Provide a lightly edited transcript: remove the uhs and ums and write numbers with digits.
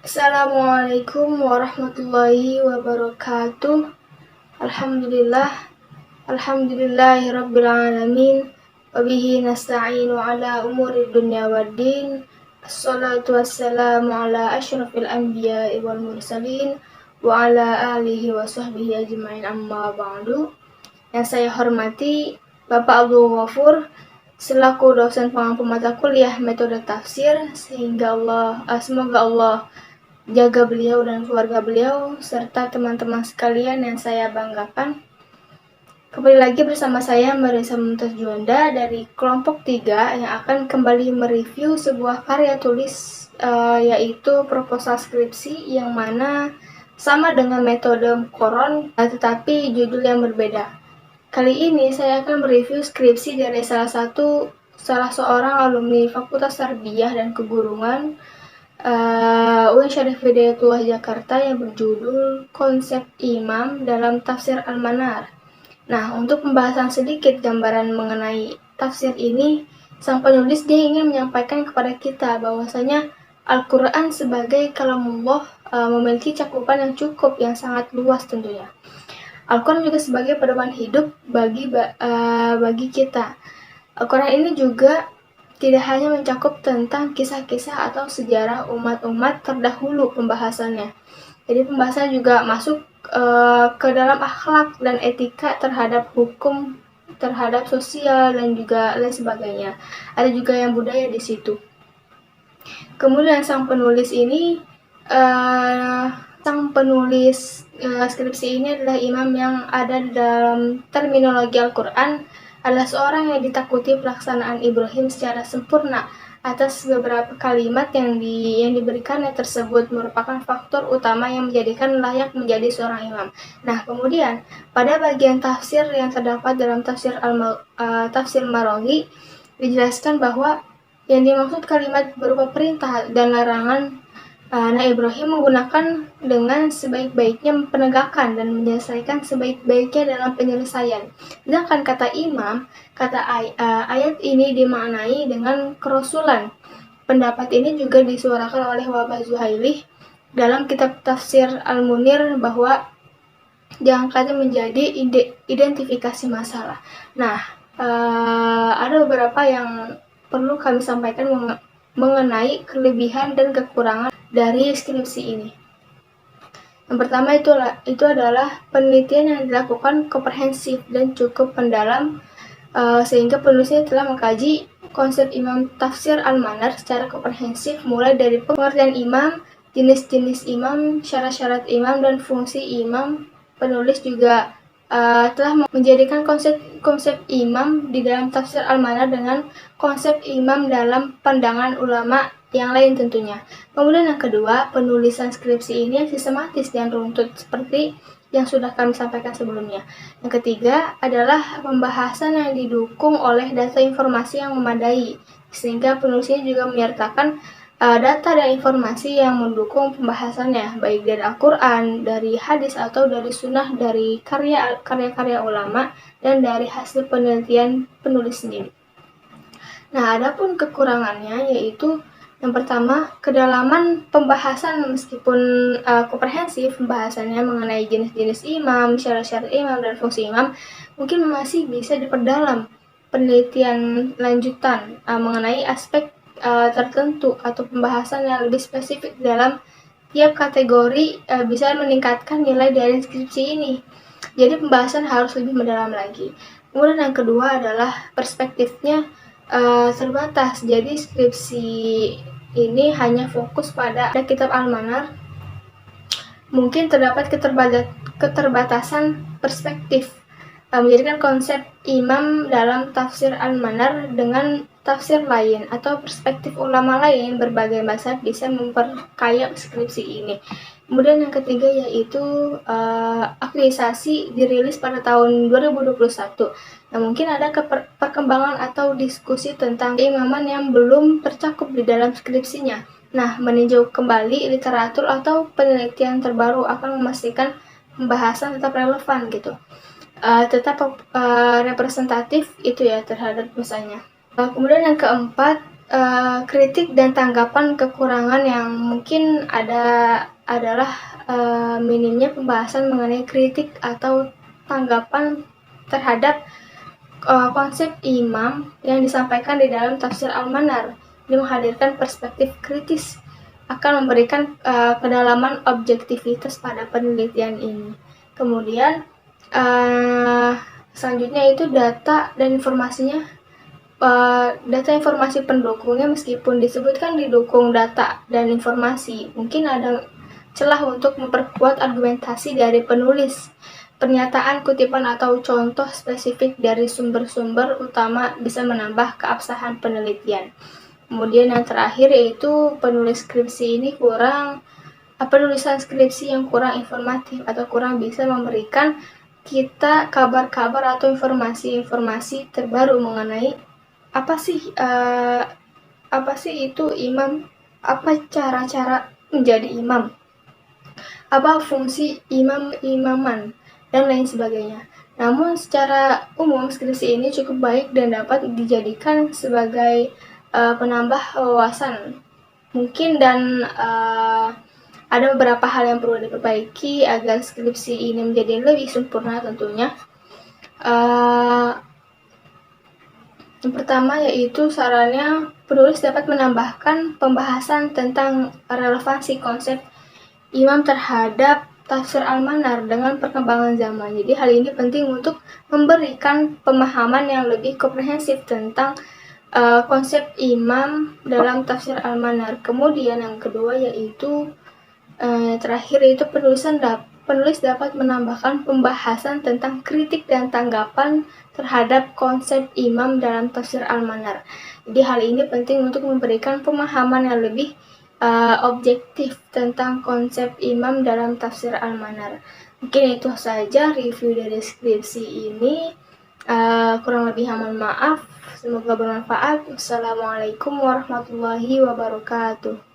Assalamualaikum warahmatullahi wabarakatuh. Alhamdulillah, alhamdulillahirabbil alamin. Wabihi nasta'inu ala umuri dunya waddin. Assalatu wassalamu ala asyrafil anbiya'i wal mursalin wa ala alihi wa sahbihi ajma'in, amma ba'du. Yang saya hormati Bapak Abdul Ghafur selaku dosen pengampu mata kuliah metode tafsir, semoga Allah jaga beliau dan keluarga beliau serta teman-teman sekalian yang saya banggakan. Kembali lagi bersama saya Marisa Mumtaz Juanda dari kelompok 3 yang akan kembali mereview sebuah karya tulis yaitu proposal skripsi yang mana sama dengan metode Qoron tetapi judul yang berbeda. Kali ini saya akan mereview skripsi dari salah seorang alumni Fakultas Tarbiyah dan Keguruan UIN Syarif Hidayatullah Jakarta yang berjudul Konsep Imam dalam Tafsir Al-Manar. Nah, untuk pembahasan sedikit gambaran mengenai tafsir ini, sang penulis dia ingin menyampaikan kepada kita bahwasanya Al-Quran sebagai kalamullah memiliki cakupan yang cukup, yang sangat luas tentunya. Al-Quran juga sebagai pedoman hidup bagi kita. Al-Quran ini juga tidak hanya mencakup tentang kisah-kisah atau sejarah umat-umat terdahulu pembahasannya. Jadi pembahasan juga masuk ke dalam akhlak dan etika terhadap hukum, terhadap sosial dan juga lain sebagainya. Ada juga yang budaya di situ. Kemudian sang penulis skripsi ini adalah imam yang ada di dalam terminologi Al-Quran, adalah seorang yang ditakuti pelaksanaan Ibrahim secara sempurna atas beberapa kalimat yang diberikannya tersebut merupakan faktor utama yang menjadikan layak menjadi seorang imam. Nah, kemudian pada bagian tafsir yang terdapat dalam tafsir Maraghi dijelaskan bahwa yang dimaksud kalimat berupa perintah dan larangan Ibrahim menggunakan dengan sebaik-baiknya penegakan dan menyelesaikan sebaik-baiknya dalam penyelesaian. Sedangkan kata imam, ayat ini dimaknai dengan kerasulan. Pendapat ini juga disuarakan oleh Wahbah Zuhaili dalam kitab tafsir Al-Munir bahwa diangkat menjadi identifikasi masalah. Nah, ada beberapa yang perlu kami sampaikan mengenai kelebihan dan kekurangan dari skripsi ini. Yang pertama itu adalah penelitian yang dilakukan komprehensif dan cukup mendalam sehingga penulisnya telah mengkaji konsep imam tafsir Al-Manar secara komprehensif, mulai dari pengertian imam, jenis-jenis imam, syarat-syarat imam, dan fungsi imam. Penulis juga telah menjadikan konsep imam di dalam tafsir Al-Manar dengan konsep imam dalam pandangan ulama yang lain tentunya. Kemudian yang kedua, penulisan skripsi ini sistematis dan runtut seperti yang sudah kami sampaikan sebelumnya. Yang ketiga adalah pembahasan yang didukung oleh data informasi yang memadai, sehingga penulisnya juga menyertakan data dan informasi yang mendukung pembahasannya, baik dari Al-Quran, dari hadis atau dari sunnah, dari karya-karya ulama, dan dari hasil penelitian penulis sendiri. Nah, adapun kekurangannya yaitu yang pertama, kedalaman pembahasan meskipun komprehensif pembahasannya mengenai jenis-jenis imam, syarat-syarat imam, dan fungsi imam, mungkin masih bisa diperdalam penelitian lanjutan mengenai aspek tertentu atau pembahasan yang lebih spesifik dalam tiap kategori bisa meningkatkan nilai dari skripsi ini. Jadi pembahasan harus lebih mendalam lagi. Kemudian yang kedua adalah perspektifnya terbatas. Jadi skripsi ini hanya fokus pada kitab Al-Manar. Mungkin terdapat keterbatasan perspektif menjadikan konsep imam dalam tafsir Al-Manar dengan tafsir lain atau perspektif ulama lain berbagai mazhab bisa memperkaya skripsi ini. Kemudian yang ketiga yaitu aktualisasi dirilis pada tahun 2021. Nah, mungkin ada perkembangan atau diskusi tentang keimaman yang belum tercakup di dalam skripsinya. Nah, meninjau kembali literatur atau penelitian terbaru akan memastikan pembahasan tetap relevan gitu. Tetap representatif itu ya terhadap misalnya. Kemudian yang keempat, kritik dan tanggapan kekurangan yang mungkin ada adalah minimnya pembahasan mengenai kritik atau tanggapan terhadap konsep imam yang disampaikan di dalam tafsir Al-Manar. Ini menghadirkan perspektif kritis, akan memberikan kedalaman objektivitas pada penelitian ini. Kemudian selanjutnya itu data dan informasinya. Data informasi pendukungnya meskipun disebutkan didukung data dan informasi, mungkin ada celah untuk memperkuat argumentasi dari penulis. Pernyataan, kutipan, atau contoh spesifik dari sumber-sumber utama bisa menambah keabsahan penelitian. Kemudian yang terakhir yaitu penulis skripsi ini penulisan skripsi yang kurang informatif atau kurang bisa memberikan kita kabar-kabar atau informasi-informasi terbaru mengenai apa sih itu imam, apa cara-cara menjadi imam, apa fungsi imaman, dan lain sebagainya. Namun secara umum skripsi ini cukup baik dan dapat dijadikan sebagai penambah wawasan mungkin, dan ada beberapa hal yang perlu diperbaiki agar skripsi ini menjadi lebih sempurna tentunya. Yang pertama yaitu sarannya penulis dapat menambahkan pembahasan tentang relevansi konsep imam terhadap tafsir Al-Manar dengan perkembangan zaman. Jadi hal ini penting untuk memberikan pemahaman yang lebih komprehensif tentang konsep imam dalam tafsir Al-Manar. Kemudian yang kedua yaitu terakhir yaitu penulis dapat menambahkan pembahasan tentang kritik dan tanggapan terhadap konsep imam dalam tafsir Al-Manar. Jadi hal ini penting untuk memberikan pemahaman yang lebih objektif tentang konsep imam dalam tafsir Al-Manar. Mungkin itu saja review dari skripsi ini. Kurang lebih mohon maaf. Semoga bermanfaat. Wassalamualaikum warahmatullahi wabarakatuh.